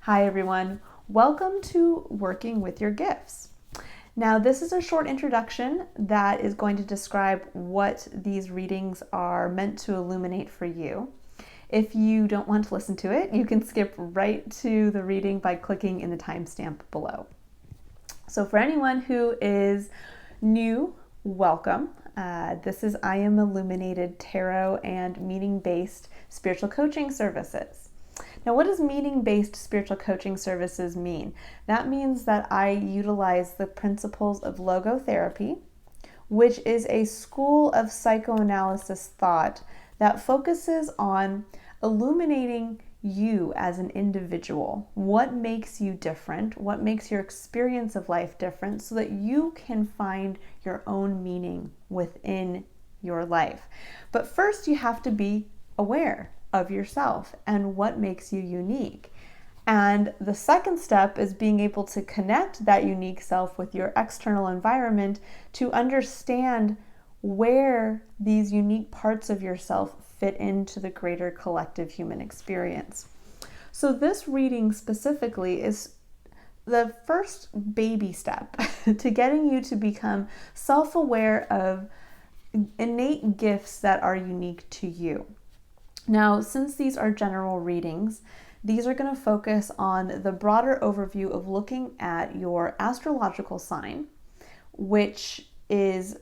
Hi everyone, welcome to Working with Your Gifts. Now this is a short introduction that is going to describe what these readings are meant to illuminate for you. If you don't want to listen to it, you can skip right to the reading by clicking in the timestamp below. So for anyone who is new, welcome. This is I Am Illuminated Tarot and Meaning-Based Spiritual Coaching Services. Now, what does meaning-based spiritual coaching services mean? That means that I utilize the principles of logotherapy, which is a school of psychoanalysis thought that focuses on illuminating you as an individual. What makes you different? What makes your experience of life different so that you can find your own meaning within your life. But first, you have to be aware of yourself and what makes you unique. And the second step is being able to connect that unique self with your external environment to understand where these unique parts of yourself fit into the greater collective human experience. So this reading specifically is the first baby step to getting you to become self-aware of innate gifts that are unique to you. Now, since these are general readings, these are going to focus on the broader overview of looking at your astrological sign, which is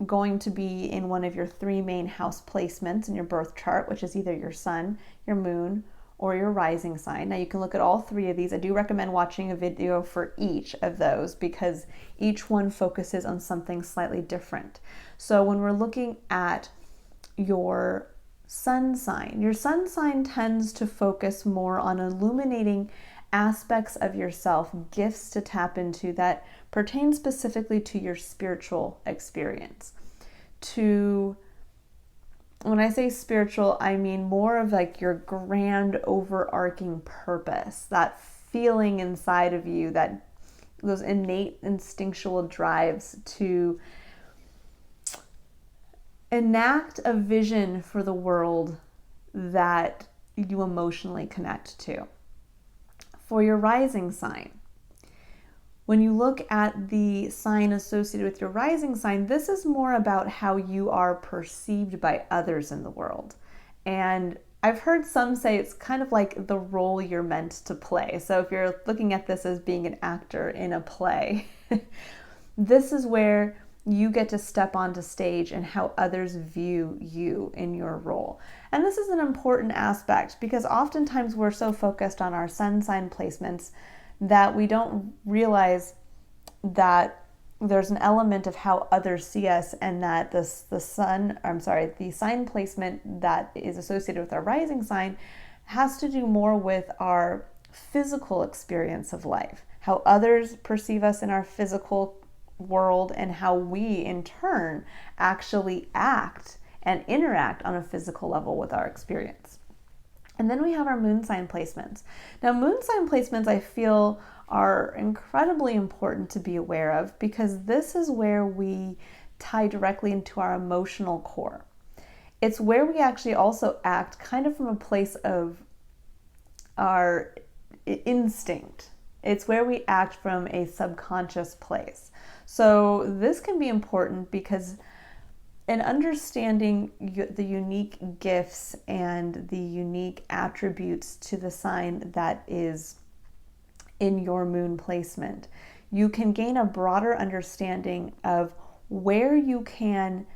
going to be in one of your three main house placements in your birth chart, which is either your sun, your moon, or your rising sign. Now, you can look at all three of these. I do recommend watching a video for each of those because each one focuses on something slightly different. So when we're looking at your sun sign. Your sun sign tends to focus more on illuminating aspects of yourself, gifts to tap into that pertain specifically to your spiritual experience. When I say spiritual, I mean more of like your grand overarching purpose, that feeling inside of you, that those innate instinctual drives to enact a vision for the world that you emotionally connect to. For your rising sign, when you look at the sign associated with your rising sign, this is more about how you are perceived by others in the world. And I've heard some say it's kind of like the role you're meant to play. So if you're looking at this as being an actor in a play, this is where you get to step onto stage and how others view you in your role. And this is an important aspect because oftentimes we're so focused on our sun sign placements that we don't realize that there's an element of how others see us, and that the sign placement that is associated with our rising sign has to do more with our physical experience of life, how others perceive us in our physical world, and how we in turn actually act and interact on a physical level with our experience. And then we have our moon sign placements. Now, moon sign placements I feel are incredibly important to be aware of because this is where we tie directly into our emotional core. It's where we actually also act kind of from a place of our instinct. It's where we act from a subconscious place. So this can be important because in understanding the unique gifts and the unique attributes to the sign that is in your moon placement, you can gain a broader understanding of where you can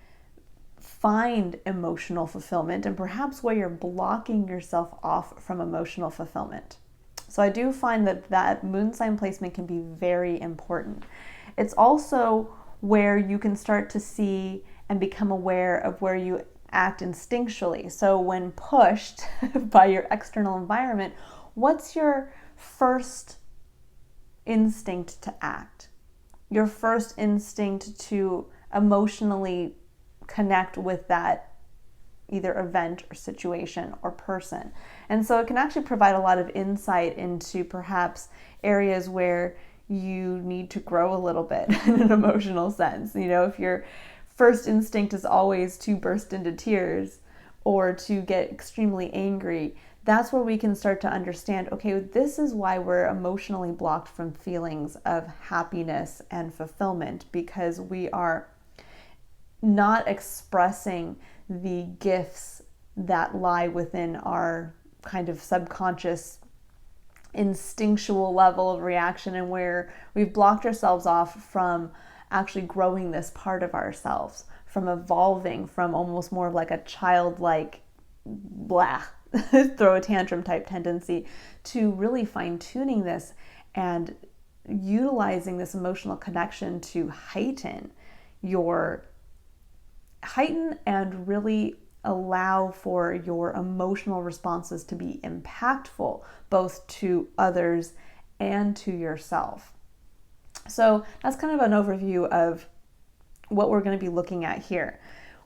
find emotional fulfillment and perhaps where you're blocking yourself off from emotional fulfillment. So I do find that moon sign placement can be very important. It's also where you can start to see and become aware of where you act instinctually. So when pushed by your external environment, what's your first instinct to act? Your first instinct to emotionally connect with that either event or situation or person. And so it can actually provide a lot of insight into perhaps areas where you need to grow a little bit in an emotional sense. You know, if your first instinct is always to burst into tears or to get extremely angry, that's where we can start to understand, okay, this is why we're emotionally blocked from feelings of happiness and fulfillment, because we are not expressing the gifts that lie within our kind of subconscious instinctual level of reaction, and where we've blocked ourselves off from actually growing this part of ourselves, from evolving from almost more of like a childlike blah throw a tantrum type tendency to really fine-tuning this and utilizing this emotional connection to heighten and really allow for your emotional responses to be impactful both to others and to yourself. So that's kind of an overview of what we're going to be looking at here.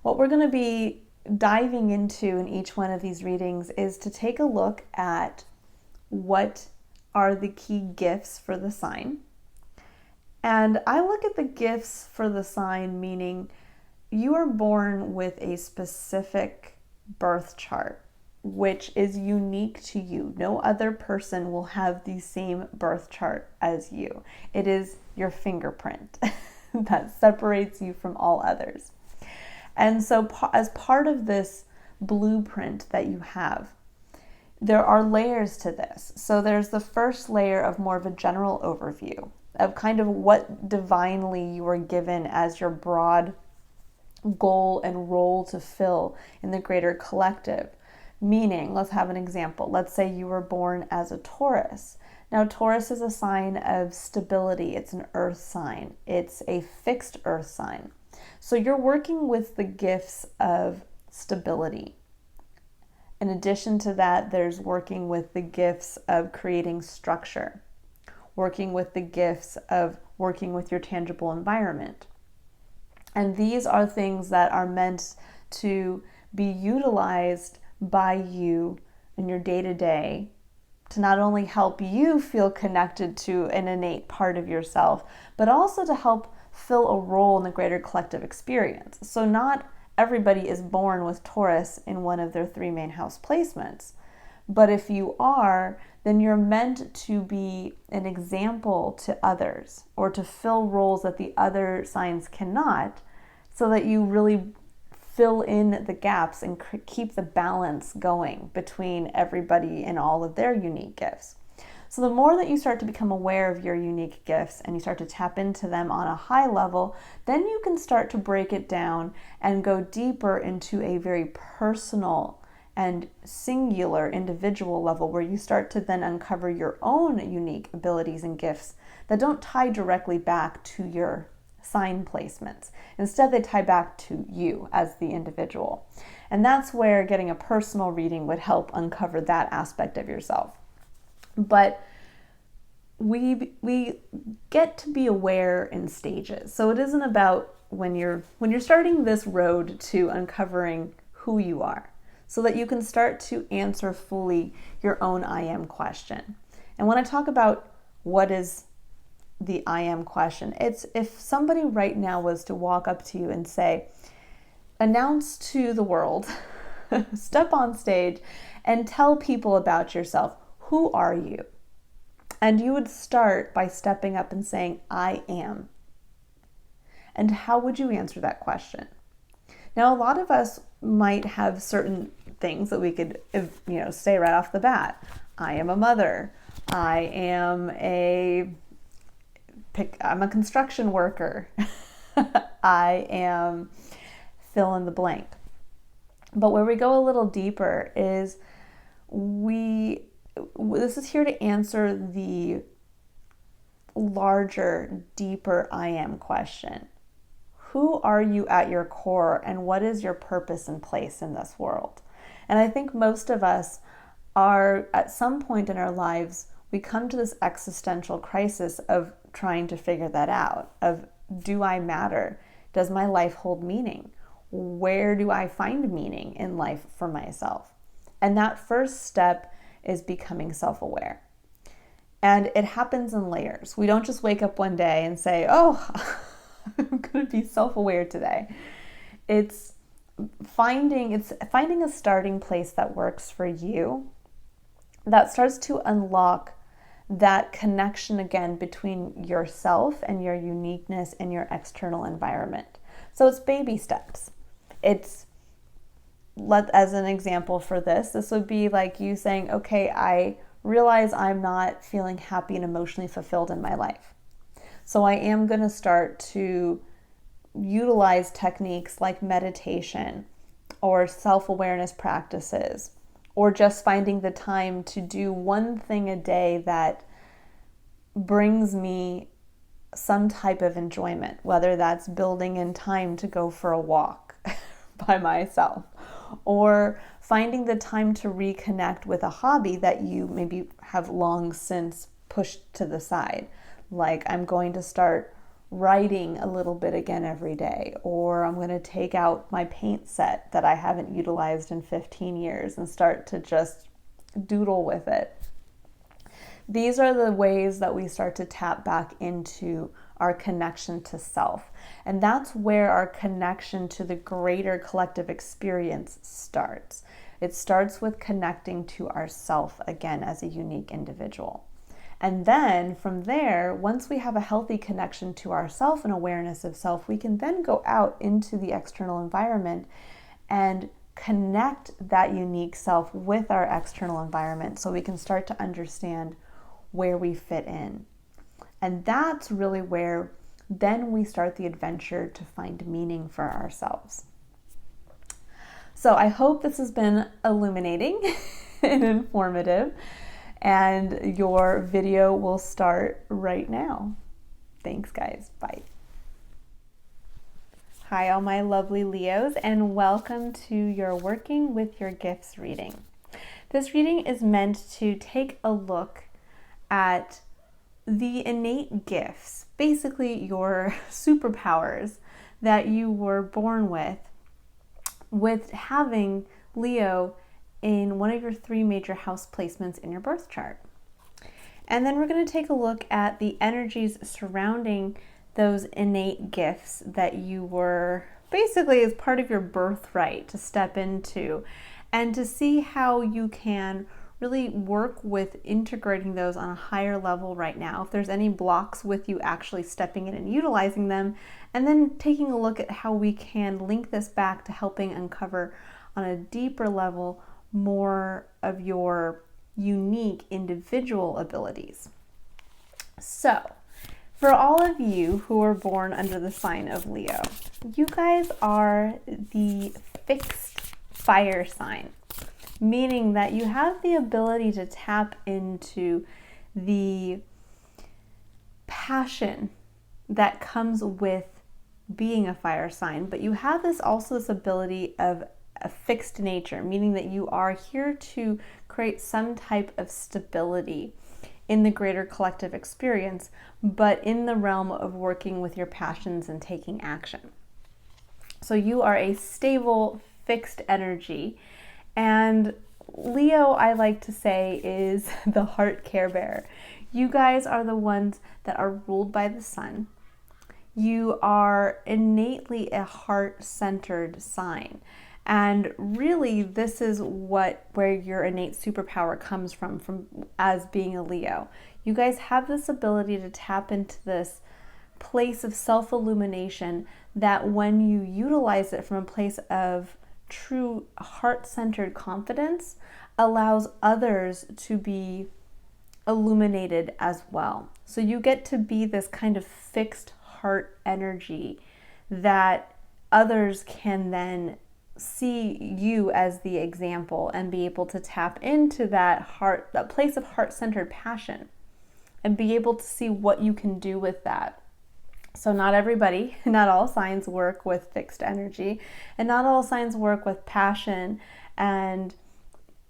What we're going to be diving into in each one of these readings is to take a look at what are the key gifts for the sign. And I look at the gifts for the sign meaning you are born with a specific birth chart, which is unique to you. No other person will have the same birth chart as you. It is your fingerprint that separates you from all others. And so as part of this blueprint that you have, there are layers to this. So there's the first layer of more of a general overview of kind of what divinely you are given as your broad goal and role to fill in the greater collective. Meaning, let's have an example. Let's say you were born as a Taurus. Now, Taurus is a sign of stability. It's an earth sign. It's a fixed earth sign. So you're working with the gifts of stability. In addition to that, there's working with the gifts of creating structure, working with the gifts of working with your tangible environment. And these are things that are meant to be utilized by you in your day-to-day to not only help you feel connected to an innate part of yourself, but also to help fill a role in the greater collective experience. So not everybody is born with Taurus in one of their 3 main house placements. But if you are, then you're meant to be an example to others or to fill roles that the other signs cannot, so that you really fill in the gaps and keep the balance going between everybody and all of their unique gifts. So the more that you start to become aware of your unique gifts and you start to tap into them on a high level, then you can start to break it down and go deeper into a very personal and singular individual level, where you start to then uncover your own unique abilities and gifts that don't tie directly back to your sign placements. Instead, they tie back to you as the individual. And that's where getting a personal reading would help uncover that aspect of yourself. But we get to be aware in stages. So it isn't about when you're starting this road to uncovering who you are, so that you can start to answer fully your own I am question. And when I talk about what is the I am question, it's if somebody right now was to walk up to you and say, announce to the world, step on stage and tell people about yourself. Who are you? And you would start by stepping up and saying, I am. And how would you answer that question? Now, a lot of us might have certain things that we could, say right off the bat. I am a mother. I'm a construction worker. I am fill in the blank. But where we go a little deeper is this is here to answer the larger, deeper I am question. Who are you at your core, and what is your purpose and place in this world? And I think most of us are, at some point in our lives, we come to this existential crisis of trying to figure that out, of do I matter? Does my life hold meaning? Where do I find meaning in life for myself? And that first step is becoming self-aware. And it happens in layers. We don't just wake up one day and say, oh, I'm going to be self-aware today. It's finding a starting place that works for you that starts to unlock that connection again between yourself and your uniqueness and your external environment. So it's baby steps. As an example for this would be like you saying, okay, I realize I'm not feeling happy and emotionally fulfilled in my life. So I am going to start to utilize techniques like meditation or self-awareness practices, or just finding the time to do one thing a day that brings me some type of enjoyment, whether that's building in time to go for a walk by myself, or finding the time to reconnect with a hobby that you maybe have long since pushed to the side. Like, I'm going to start writing a little bit again every day, or I'm going to take out my paint set that I haven't utilized in 15 years and start to just doodle with it. These are the ways that we start to tap back into our connection to self. And that's where our connection to the greater collective experience starts. It starts with connecting to ourself again as a unique individual. And then from there, once we have a healthy connection to ourself and awareness of self, we can then go out into the external environment and connect that unique self with our external environment so we can start to understand where we fit in. And that's really where then we start the adventure to find meaning for ourselves. So I hope this has been illuminating and informative, and your video will start right now. Thanks, guys. Bye. Hi, all my lovely Leos, and welcome to your Working with Your Gifts reading. This reading is meant to take a look at the innate gifts, basically your superpowers that you were born with having Leo in one of your 3 major house placements in your birth chart. And then we're going to take a look at the energies surrounding those innate gifts that you were basically as part of your birthright to step into, and to see how you can really work with integrating those on a higher level right now, if there's any blocks with you actually stepping in and utilizing them, and then taking a look at how we can link this back to helping uncover on a deeper level more of your unique individual abilities. So, for all of you who are born under the sign of Leo, you guys are the fixed fire sign, meaning that you have the ability to tap into the passion that comes with being a fire sign, but you have this ability of a fixed nature, meaning that you are here to create some type of stability in the greater collective experience, but in the realm of working with your passions and taking action. So you are a stable, fixed energy. And Leo, I like to say, is the heart care bearer. You guys are the ones that are ruled by the sun. You are innately a heart-centered sign. And really, this is where your innate superpower comes from as being a Leo. You guys have this ability to tap into this place of self-illumination that when you utilize it from a place of true heart-centered confidence, allows others to be illuminated as well. So you get to be this kind of fixed heart energy that others can then see you as the example and be able to tap into that place of heart-centered passion and be able to see what you can do with that. So not all signs work with fixed energy, and not all signs work with passion and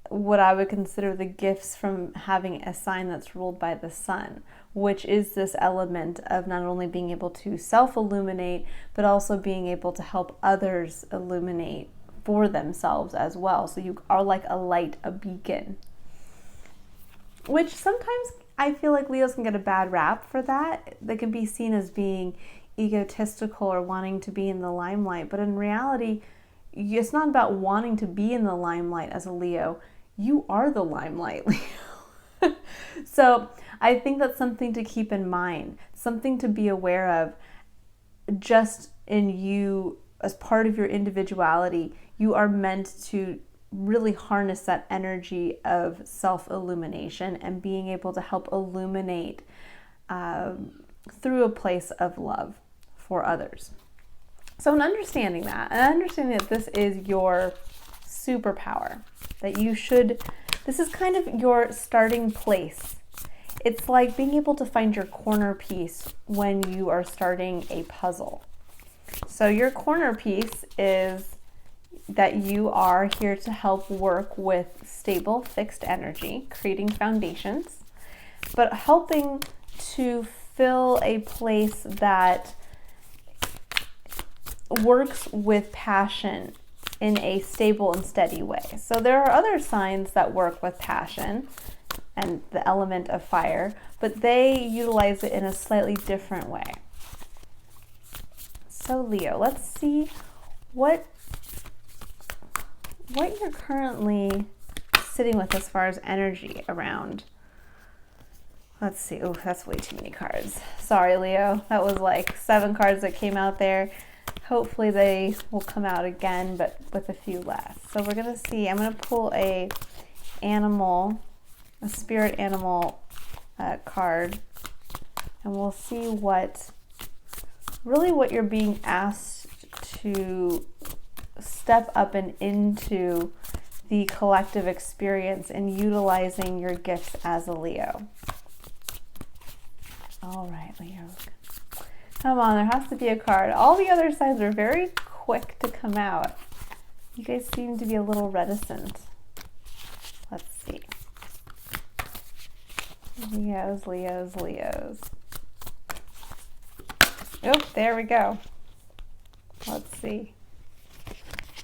what I would consider the gifts from having a sign that's ruled by the sun, which is this element of not only being able to self-illuminate, but also being able to help others illuminate for themselves as well. So you are like a light, a beacon, which sometimes I feel like Leos can get a bad rap for that. They can be seen as being egotistical or wanting to be in the limelight. But in reality, it's not about wanting to be in the limelight as a Leo. You are the limelight, Leo. So I think that's something to keep in mind, something to be aware of. Just in you, as part of your individuality, you are meant to really harness that energy of self-illumination and being able to help illuminate through a place of love for others. So in understanding that, and understanding that this is your superpower, that you should, this is kind of your starting place. It's like being able to find your corner piece when you are starting a puzzle. So your corner piece is that you are here to help work with stable, fixed energy, creating foundations, but helping to fill a place that works with passion in a stable and steady way. So there are other signs that work with passion and the element of fire, but they utilize it in a slightly different way. So Leo, let's see what you're currently sitting with as far as energy around. Let's see. Oh, that's way too many cards. Sorry, Leo. That was like 7 cards that came out there. Hopefully they will come out again, but with a few less. So we're going to see. I'm going to pull a spirit animal card, and we'll see what you're being asked to step up and into the collective experience and utilizing your gifts as a Leo. All right, Leo. Come on, there has to be a card. All the other signs are very quick to come out. You guys seem to be a little reticent. Let's see. Leos, Leos, Leos. Oh, there we go. Let's see.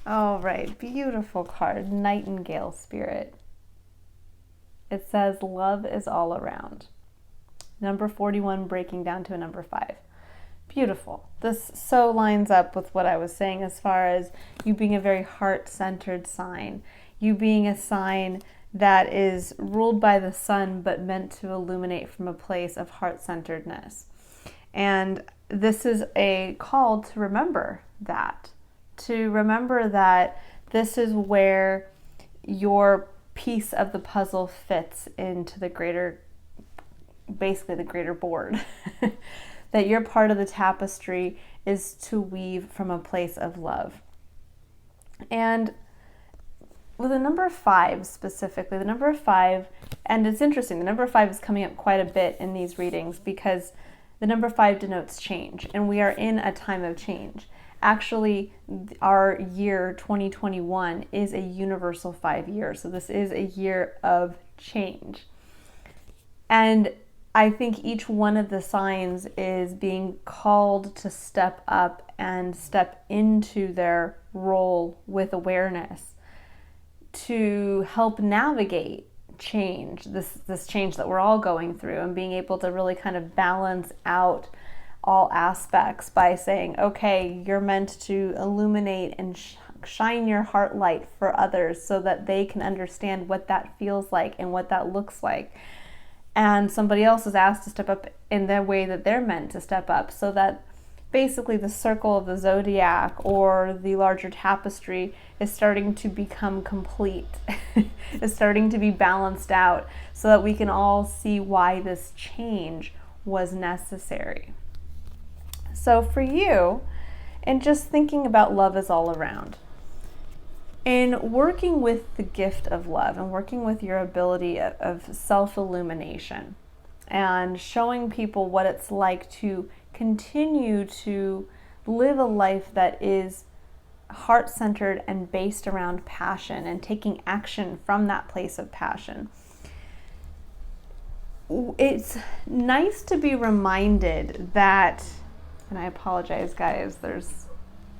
All right, beautiful card, Nightingale Spirit. It says, love is all around. Number 41 breaking down to a number 5. Beautiful. This so lines up with what I was saying as far as you being a very heart-centered sign. You being a sign that is ruled by the sun but meant to illuminate from a place of heart-centeredness. And this is a call to remember that. To remember that this is where your piece of the puzzle fits into the greater, basically the greater board. That your part of the tapestry is to weave from a place of love. And with the number 5 specifically, the number 5, and it's interesting, the number 5 is coming up quite a bit in these readings because the number 5 denotes change, and we are in a time of change. Actually, our year 2021 is a universal 5 year, so this is a year of change. And I think each one of the signs is being called to step up and step into their role with awareness to help navigate change, this change that we're all going through, and being able to really kind of balance out all aspects by saying, okay, you're meant to illuminate and shine your heart light for others so that they can understand what that feels like and what that looks like. And somebody else is asked to step up in the way that they're meant to step up, so that basically the circle of the zodiac or the larger tapestry is starting to become complete, is starting to be balanced out, so that we can all see why this change was necessary. So for you, and just thinking about love is all around, in working with the gift of love and working with your ability of self-illumination and showing people what it's like to continue to live a life that is heart-centered and based around passion and taking action from that place of passion. It's nice to be reminded that, and I apologize guys, I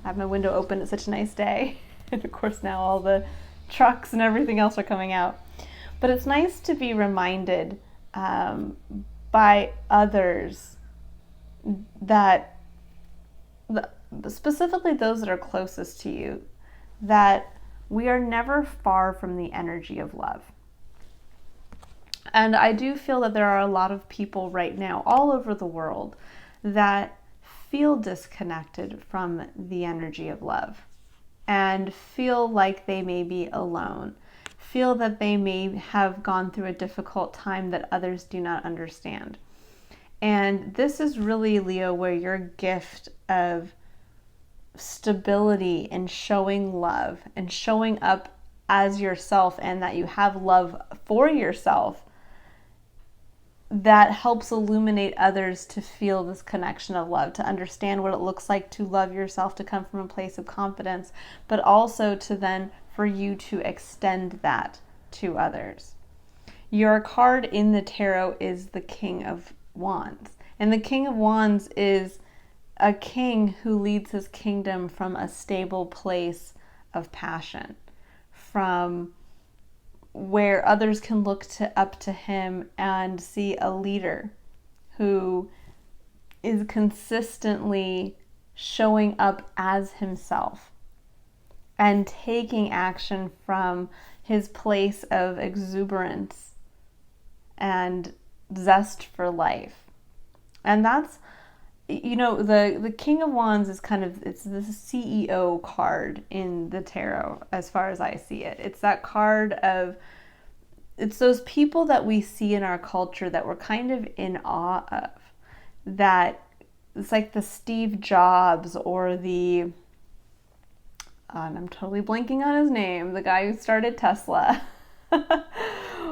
have my window open, it's such a nice day. And of course now all the trucks and everything else are coming out. But it's nice to be reminded by others that, specifically those that are closest to you, that we are never far from the energy of love. And I do feel that there are a lot of people right now all over the world that feel disconnected from the energy of love and feel like they may be alone, feel that they may have gone through a difficult time that others do not understand. And this is really, Leo, where your gift of stability and showing love and showing up as yourself, and that you have love for yourself, that helps illuminate others to feel this connection of love, to understand what it looks like to love yourself, to come from a place of confidence, but also to then for you to extend that to others. Your card in the tarot is the King of Wands. And the King of Wands is a king who leads his kingdom from a stable place of passion, from where others can look up to him and see a leader who is consistently showing up as himself and taking action from his place of exuberance and zest for life. And that's, you know, the King of Wands is kind of, it's the CEO card in the tarot as far as I see it. It's that card of, it's those people that we see in our culture that we're kind of in awe of. That it's like the Steve Jobs or the, and I'm totally blanking on his name, the guy who started Tesla.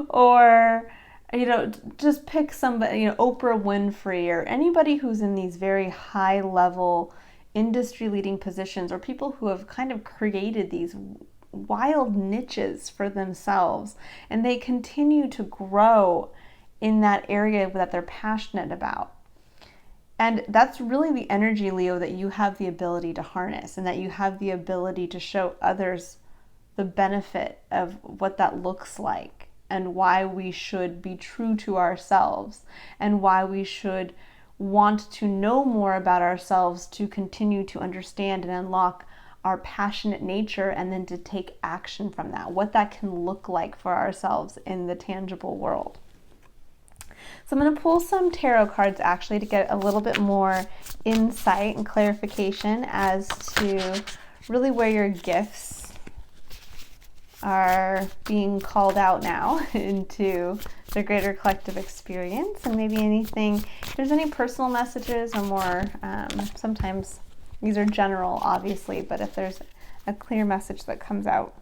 Or, you know, just pick somebody, you know, Oprah Winfrey, or anybody who's in these very high level industry leading positions, or people who have kind of created these wild niches for themselves, and they continue to grow in that area that they're passionate about. And that's really the energy, Leo, that you have the ability to harness, and that you have the ability to show others the benefit of what that looks like, and why we should be true to ourselves, and why we should want to know more about ourselves to continue to understand and unlock our passionate nature, and then to take action from that, what that can look like for ourselves in the tangible world. So I'm going to pull some tarot cards actually to get a little bit more insight and clarification as to really where your gifts are being called out now into the greater collective experience, and maybe anything, if there's any personal messages or more, sometimes these are general, obviously, but if there's a clear message that comes out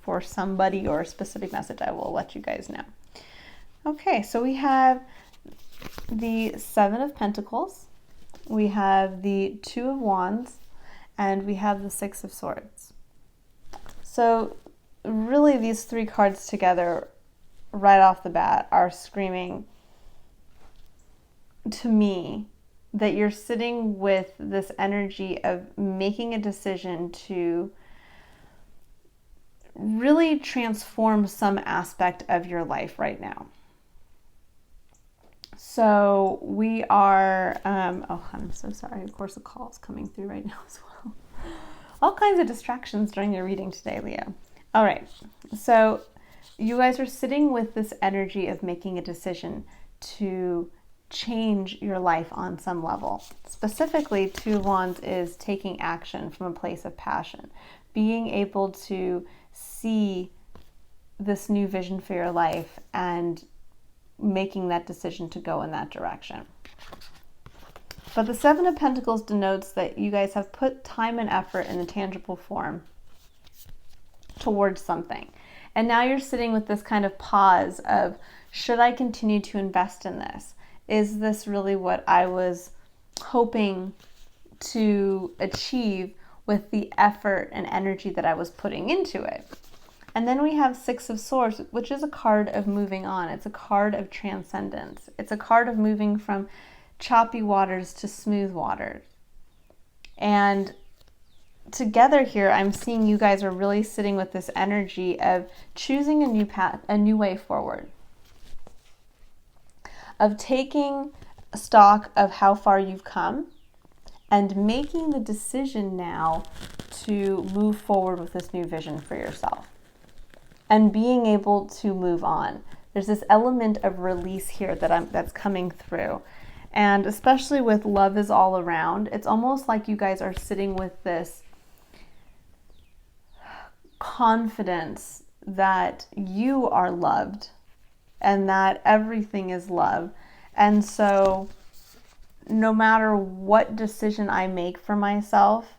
for somebody or a specific message, I will let you guys know. Okay, so we have the Seven of Pentacles, we have the Two of Wands, and we have the Six of Swords. So really these three cards together right off the bat are screaming to me that you're sitting with this energy of making a decision to really transform some aspect of your life right now. So we are, oh, I'm so sorry. Of course, a call is coming through right now as well. All kinds of distractions during your reading today, Leo. All right, so you guys are sitting with this energy of making a decision to change your life on some level. Specifically, Two of Wands is taking action from a place of passion, being able to see this new vision for your life and making that decision to go in that direction. But the Seven of Pentacles denotes that you guys have put time and effort in the tangible form towards something. And now you're sitting with this kind of pause of, should I continue to invest in this? Is this really what I was hoping to achieve with the effort and energy that I was putting into it? And then we have Six of Swords, which is a card of moving on. It's a card of transcendence. It's a card of moving from choppy waters to smooth waters. And together here, I'm seeing you guys are really sitting with this energy of choosing a new path, a new way forward, of taking stock of how far you've come and making the decision now to move forward with this new vision for yourself and being able to move on. There's this element of release here that's coming through. And especially with love is all around, it's almost like you guys are sitting with this confidence that you are loved and that everything is love. And so no matter what decision I make for myself,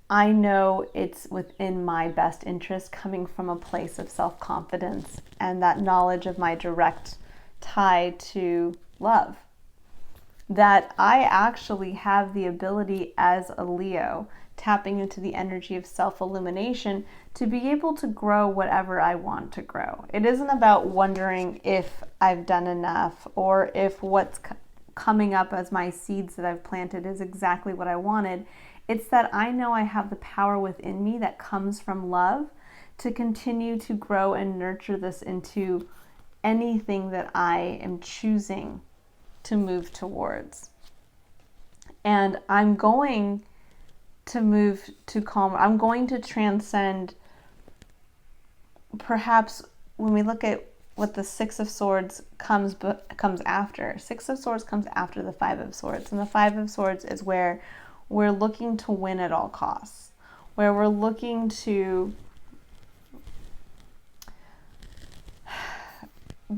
I know it's within my best interest, coming from a place of self-confidence and that knowledge of my direct tie to love. That I actually have the ability as a Leo, tapping into the energy of self-illumination, to be able to grow whatever I want to grow. It isn't about wondering if I've done enough or if what's coming up as my seeds that I've planted is exactly what I wanted. It's that I know I have the power within me that comes from love to continue to grow and nurture this into anything that I am choosing to move towards. And I'm going to move to calmer. I'm going to transcend, perhaps when we look at what the Six of Swords comes after. Six of Swords comes after the Five of Swords. And the Five of Swords is where we're looking to win at all costs, where we're looking to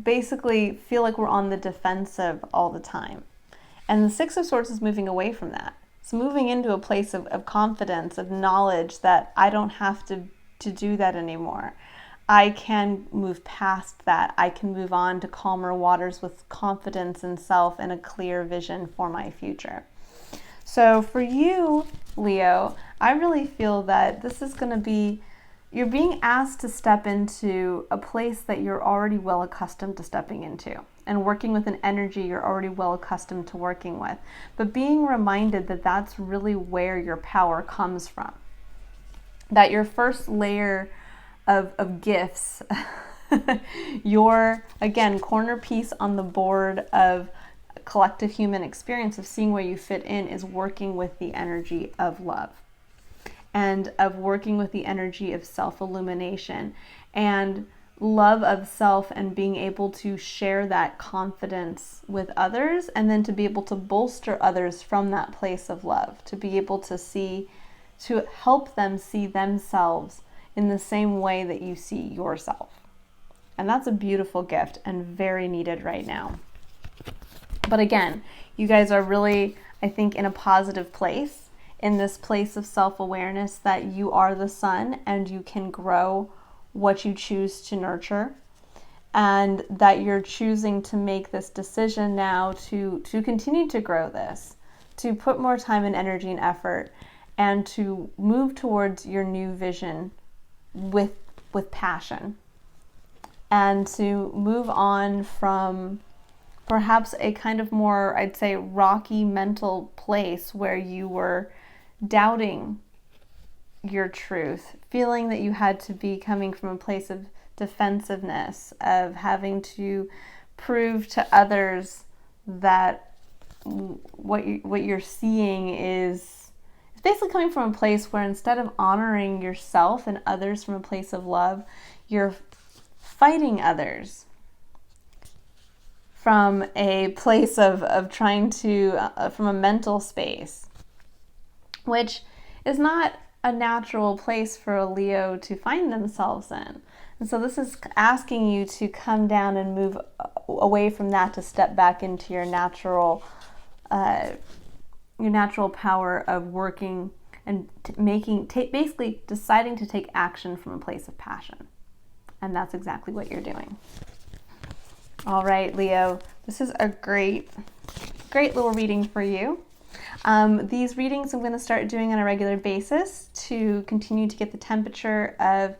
basically feel like we're on the defensive all the time. And the Six of Swords is moving away from that. It's moving into a place of confidence, of knowledge that I don't have to do that anymore. I can move past that. I can move on to calmer waters with confidence in self and a clear vision for my future. So for you, Leo, I really feel that this is going to be, you're being asked to step into a place that you're already well accustomed to stepping into and working with an energy you're already well accustomed to working with. But being reminded that that's really where your power comes from. That your first layer of gifts, your, again, corner piece on the board of collective human experience of seeing where you fit in is working with the energy of love and of working with the energy of self-illumination and love of self, and being able to share that confidence with others, and then to be able to bolster others from that place of love, to be able to see, to help them see themselves in the same way that you see yourself. And that's a beautiful gift and very needed right now. But again, you guys are really, I think, in a positive place, in this place of self-awareness that you are the sun and you can grow what you choose to nurture, and that you're choosing to make this decision now to continue to grow this, to put more time and energy and effort, and to move towards your new vision with passion, and to move on from perhaps a kind of more, I'd say, rocky mental place where you were doubting your truth, feeling that you had to be coming from a place of defensiveness, of having to prove to others that what you're seeing is basically coming from a place where instead of honoring yourself and others from a place of love, you're fighting others from a place of trying to, from a mental space, which is not a natural place for a Leo to find themselves in. And so this is asking you to come down and move away from that, to step back into your natural power of working and basically deciding to take action from a place of passion. And that's exactly what you're doing. All right, Leo, this is a great little reading for you. These readings I'm going to start doing on a regular basis to continue to get the temperature of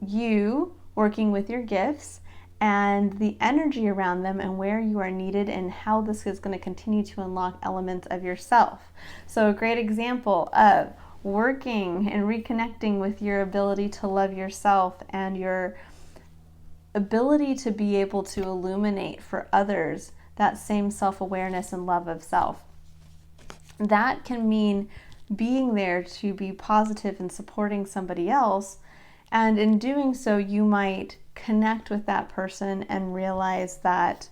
you working with your gifts and the energy around them and where you are needed and how this is going to continue to unlock elements of yourself. So a great example of working and reconnecting with your ability to love yourself and your ability to be able to illuminate for others that same self-awareness and love of self. That can mean being there to be positive and supporting somebody else, and in doing so you might connect with that person and realize that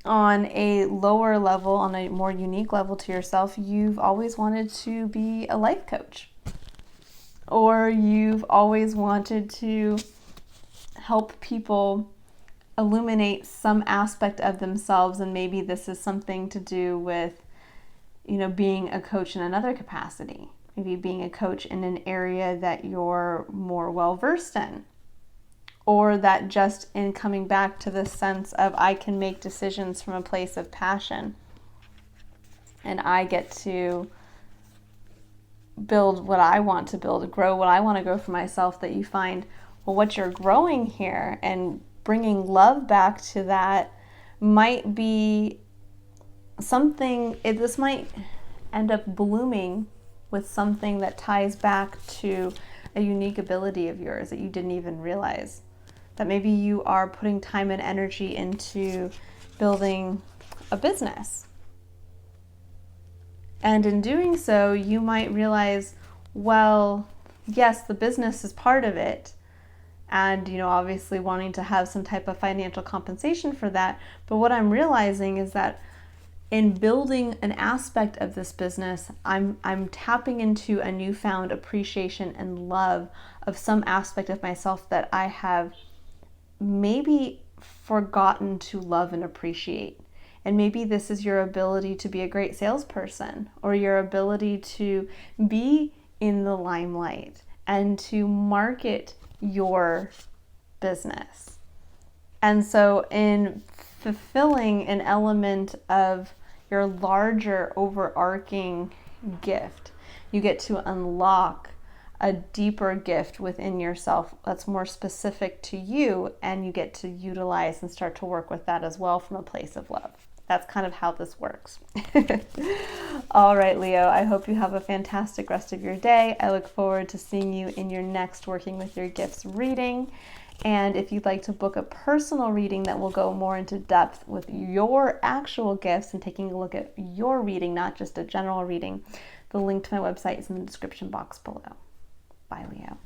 on a lower level, on a more unique level to yourself, you've always wanted to be a life coach, or you've always wanted to help people illuminate some aspect of themselves, and maybe this is something to do with, being a coach in another capacity, maybe being a coach in an area that you're more well versed in, or that just in coming back to the sense of I can make decisions from a place of passion and I get to build what I want to build, grow what I want to grow for myself, that you find, well, what you're growing here and bringing love back to that might be something, this might end up blooming with something that ties back to a unique ability of yours that you didn't even realize. That maybe you are putting time and energy into building a business. And in doing so, you might realize, well, yes, the business is part of it. And, obviously wanting to have some type of financial compensation for that. But what I'm realizing is that in building an aspect of this business, I'm tapping into a newfound appreciation and love of some aspect of myself that I have maybe forgotten to love and appreciate. And maybe this is your ability to be a great salesperson, or your ability to be in the limelight and to market your business. And so in fulfilling an element of your larger overarching gift, you get to unlock a deeper gift within yourself that's more specific to you, and you get to utilize and start to work with that as well from a place of love. That's kind of how this works. All right, Leo, I hope you have a fantastic rest of your day. I look forward to seeing you in your next Working with Your Gifts reading. And if you'd like to book a personal reading that will go more into depth with your actual gifts and taking a look at your reading, not just a general reading, the link to my website is in the description box below. Bye, Leo.